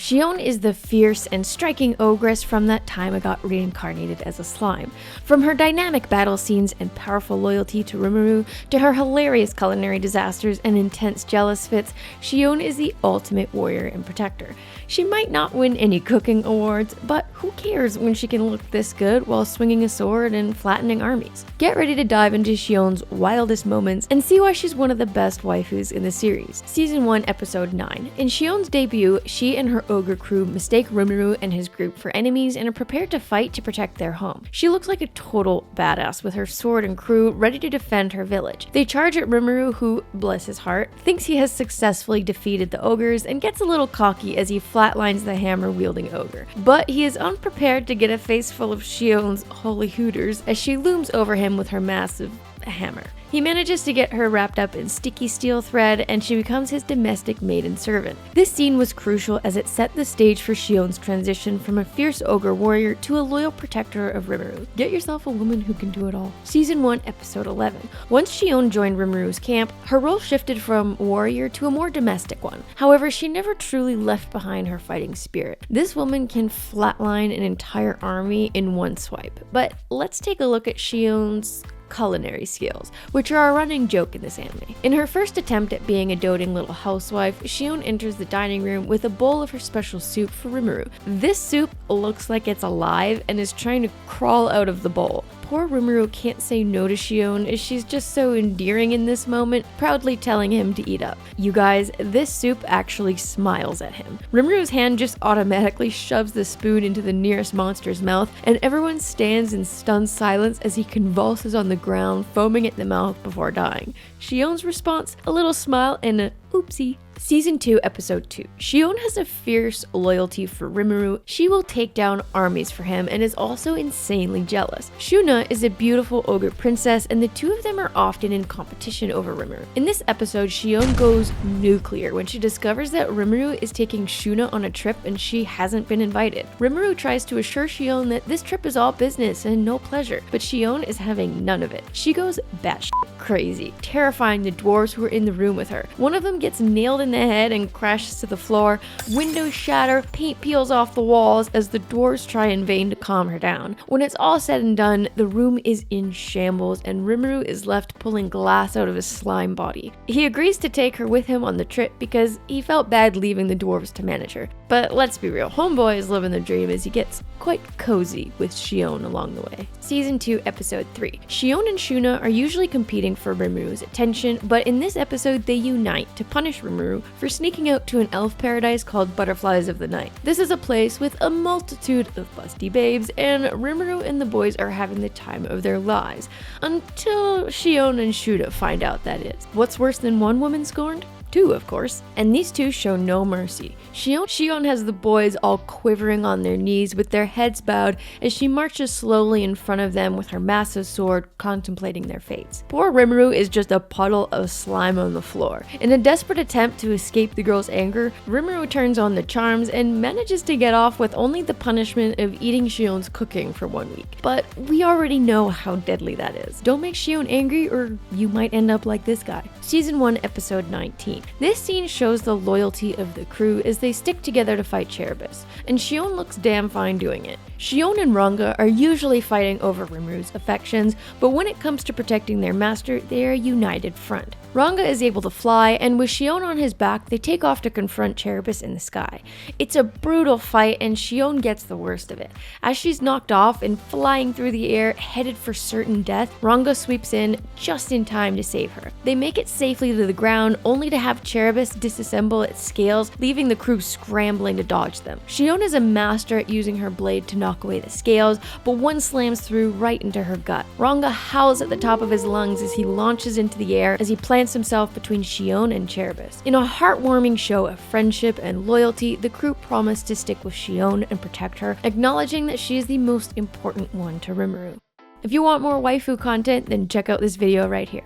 Shion is the fierce and striking ogress from That Time I Got Reincarnated as a Slime. From her dynamic battle scenes and powerful loyalty to Rimuru, to her hilarious culinary disasters and intense jealous fits, Shion is the ultimate warrior and protector. She might not win any cooking awards, but who cares when she can look this good while swinging a sword and flattening armies? Get ready to dive into Shion's wildest moments and see why she's one of the best waifus in the series. Season 1, Episode 9. In Shion's debut, she and her ogre crew mistake Rimuru and his group for enemies and are prepared to fight to protect their home. She looks like a total badass with her sword and crew ready to defend her village. They charge at Rimuru, who, bless his heart, thinks he has successfully defeated the ogres and gets a little cocky as he flatlines the hammer-wielding ogre. But he is unprepared to get a face full of Shion's holy hooters as she looms over him with her massive hammer. He manages to get her wrapped up in sticky steel thread, and she becomes his domestic maiden servant. This scene was crucial as it set the stage for Shion's transition from a fierce ogre warrior to a loyal protector of Rimuru. Get yourself a woman who can do it all. Season 1, Episode 11. Once Shion joined Rimuru's camp, her role shifted from warrior to a more domestic one. However, she never truly left behind her fighting spirit. This woman can flatline an entire army in one swipe. But let's take a look at Shion's culinary skills, which are a running joke in this anime. In her first attempt at being a doting little housewife, Shion enters the dining room with a bowl of her special soup for Rimuru. This soup looks like it's alive and is trying to crawl out of the bowl. Poor Rimuru can't say no to Shion as she's just so endearing in this moment, proudly telling him to eat up. You guys, this soup actually smiles at him. Rimuru's hand just automatically shoves the spoon into the nearest monster's mouth, and everyone stands in stunned silence as he convulses on the ground, foaming at the mouth before dying. Shion's response? A little smile and a oopsie. Season 2, Episode 2. Shion has a fierce loyalty for Rimuru. She will take down armies for him and is also insanely jealous. Shuna is a beautiful ogre princess, and the two of them are often in competition over Rimuru. In this episode, Shion goes nuclear when she discovers that Rimuru is taking Shuna on a trip and she hasn't been invited. Rimuru tries to assure Shion that this trip is all business and no pleasure, but Shion is having none of it. She goes batshit crazy, terrifying the dwarves who are in the room with her. One of them gets nailed in the head and crashes to the floor. Windows shatter, paint peels off the walls as the dwarves try in vain to calm her down. When it's all said and done, the room is in shambles and Rimuru is left pulling glass out of his slime body. He agrees to take her with him on the trip because he felt bad leaving the dwarves to manage her. But let's be real, homeboy is living the dream as he gets quite cozy with Shion along the way. Season 2, Episode 3. Shion and Shuna are usually competing for Rimuru's attention, but in this episode they unite to punish Rimuru for sneaking out to an elf paradise called Butterflies of the Night. This is a place with a multitude of busty babes, and Rimuru and the boys are having the time of their lives, until Shion and Shuna find out that is. What's worse than one woman scorned? Two, of course, and these two show no mercy. Shion has the boys all quivering on their knees with their heads bowed as she marches slowly in front of them with her massive sword, contemplating their fates. Poor Rimuru is just a puddle of slime on the floor. In a desperate attempt to escape the girl's anger, Rimuru turns on the charms and manages to get off with only the punishment of eating Shion's cooking for 1 week. But we already know how deadly that is. Don't make Shion angry or you might end up like this guy. Season 1, Episode 19. This scene shows the loyalty of the crew as they stick together to fight Cherbis, and Shion looks damn fine doing it. Shion and Ranga are usually fighting over Rimuru's affections, but when it comes to protecting their master, they are a united front. Ranga is able to fly, and with Shion on his back, they take off to confront Cherbis in the sky. It's a brutal fight, and Shion gets the worst of it. As she's knocked off and flying through the air, headed for certain death, Ranga sweeps in just in time to save her. They make it safely to the ground, only to have Cherbis disassemble its scales, leaving the crew scrambling to dodge them. Shion is a master at using her blade to knock away the scales, but one slams through right into her gut. Ranga howls at the top of his lungs as he launches into the air as he plants himself between Shion and Cherbis. In a heartwarming show of friendship and loyalty, the crew promise to stick with Shion and protect her, acknowledging that she is the most important one to Rimuru. If you want more waifu content, then check out this video right here.